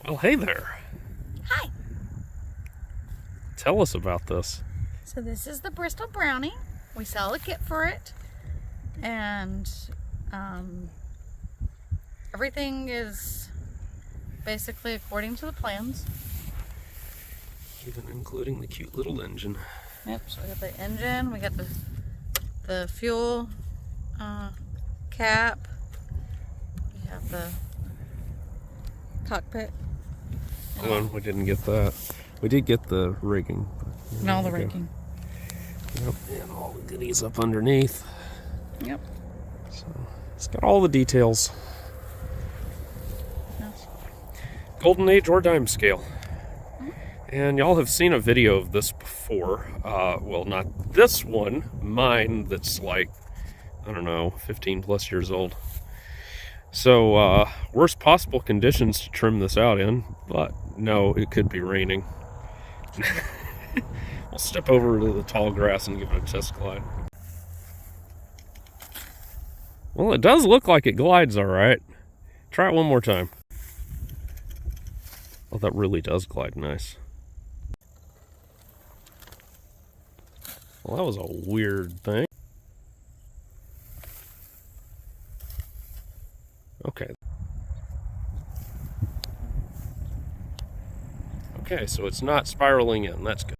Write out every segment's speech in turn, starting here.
Well, hey there. Hi. Tell us about this. So this is the Bristol Brownie. We sell a kit for it, and everything is basically according to the plans. Even including the cute little engine. Yep. So we got the engine. We got the fuel cap. We have the cockpit. Hold on, we didn't get that. We did get the rigging. And all the rigging. Yep, and all the goodies up underneath. Yep. So it's got all the details. Yes. Golden Age or Dimescale. And y'all have seen a video of this before. Well, not this one, mine that's like, I don't know, 15 plus years old. So, worst possible conditions to trim this out in, but no, it could be raining. We'll step over to the tall grass and give it a test glide. Well, it does look like it glides all right. Try it one more time. Oh, that really does glide nice. Well, that was a weird thing. Okay. Okay, so it's not spiraling in. That's good.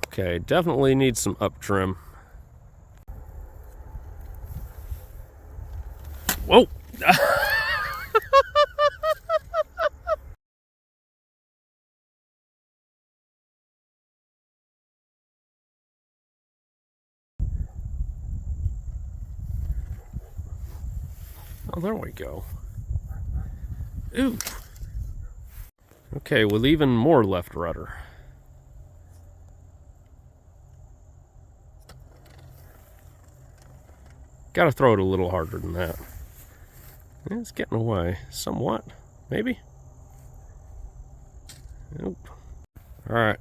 Okay, definitely needs some up trim. Whoa! Oh, there we go. Ooh. Okay, with even more left rudder. Gotta throw it a little harder than that. It's getting away somewhat, maybe. Nope. All right.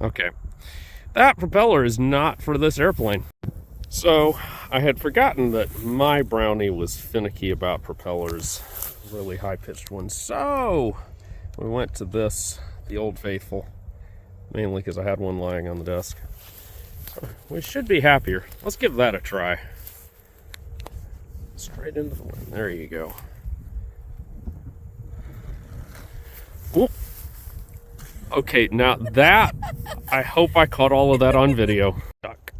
Okay. That propeller is not for this airplane. So I had forgotten that my Brownie was finicky about propellers, really high-pitched ones. So we went to this, the Old Faithful, mainly because I had one lying on the desk. So we should be happier. Let's give that a try. Straight into the wind. There you go. Ooh. Okay, now that, I hope I caught all of that on video. Duck.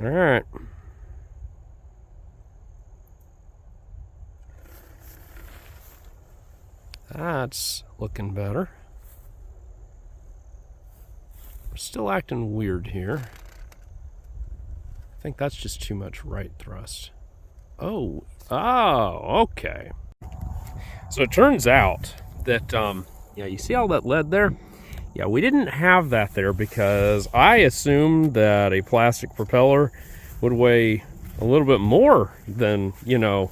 All right. That's looking better. We're still acting weird here. I think that's just too much right thrust. Oh, okay. So it turns out that, yeah, you see all that lead there? Yeah, we didn't have that there because I assumed that a plastic propeller would weigh a little bit more than, you know,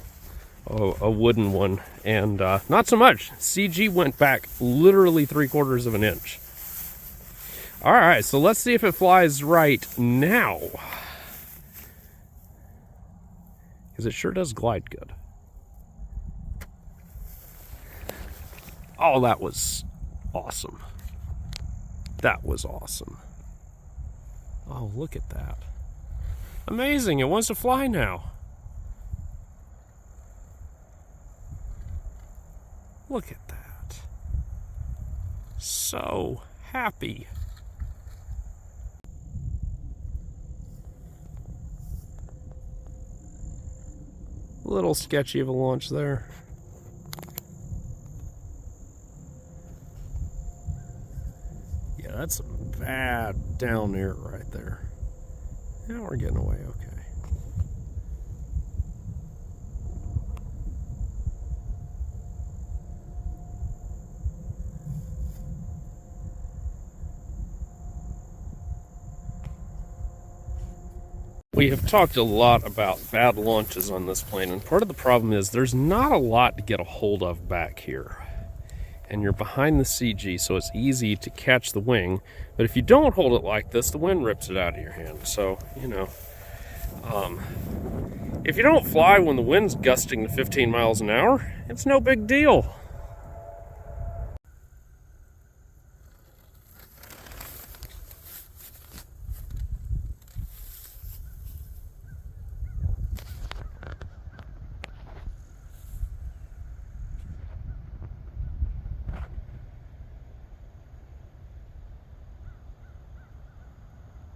a wooden one. And not so much. CG went back literally 3/4 of an inch. All right, so let's see if it flies right now. Because it sure does glide good. Oh, that was awesome. That was awesome. Oh, look at that. Amazing, it wants to fly now. Look at that. So happy. A little sketchy of a launch there. Yeah, that's some bad down air right there. Yeah, we're getting away okay. We have talked a lot about bad launches on this plane, and part of the problem is there's not a lot to get a hold of back here. and you're behind the CG, so it's easy to catch the wing. But if you don't hold it like this, the wind rips it out of your hand. So, you know, if you don't fly when the wind's gusting to 15 miles an hour, it's no big deal.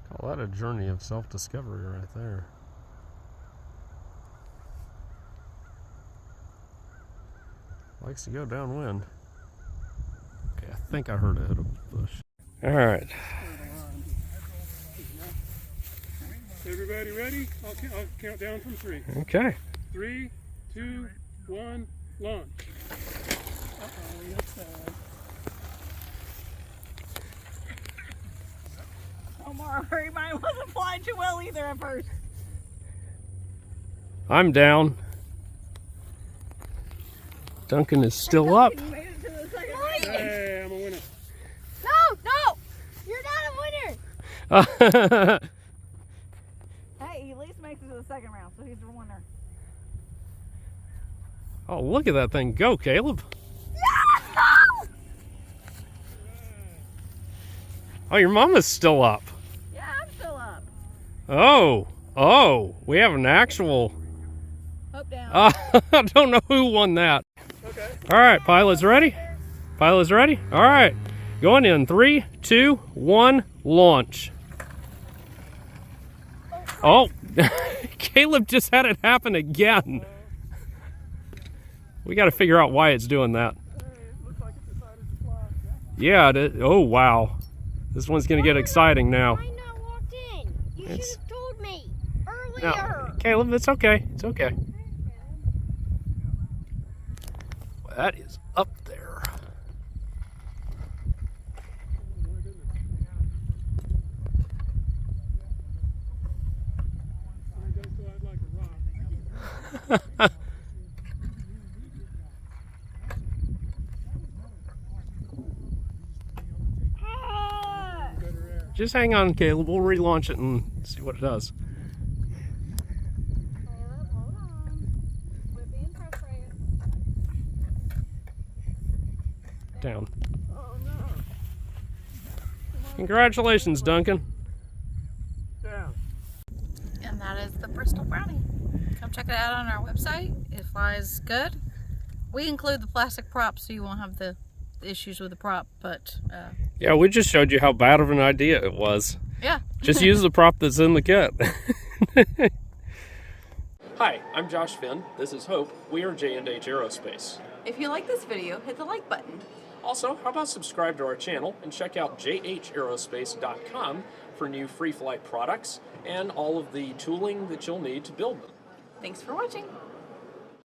Call that a journey of self-discovery right there. Likes to go downwind. Okay, I think I heard it hit a bush. All right. Everybody ready? I'll count down from 3. Okay. 3, 2, 1, launch. That's Omar, mine wasn't flying too well either at first. I'm down. Duncan is still up. You made it to the second round. Hey, I'm a winner. No! You're not a winner! Hey, he at least makes it to the second round, so he's the winner. Oh, look at that thing go, Caleb. No! Oh, your mama's still up. Yeah, I'm still up. Oh, we have an actual... Hope down. I don't know who won that. Okay. All right, pilots ready? Pilots ready? All right. Going in 3, 2, 1, launch. Oh, Caleb just had it happen again. We got to figure out why it's doing that. Looks like it decided to fly. Yeah, oh wow. This one's going to get exciting now. Why not walked in? You should have told me earlier. No, Caleb, it's okay. It's okay. Well, that is up there. Just hang on, Caleb. We'll relaunch it and see what it does. Hold on. We're being frustrated. Down. Oh no. Congratulations, Duncan. Down. And that is the Bristol Brownie. Come check it out on our website. It flies good. We include the plastic prop so you won't have the issues with the prop, but Yeah, we just showed you how bad of an idea it was. yeah. Just use the prop that's in the kit. Hi, I'm Josh Finn. This is Hope. We are J&H Aerospace. If you like this video, hit the like button. Also, how about subscribe to our channel and check out jhaerospace.com for new free flight products and all of the tooling that you'll need to build them. Thanks for watching.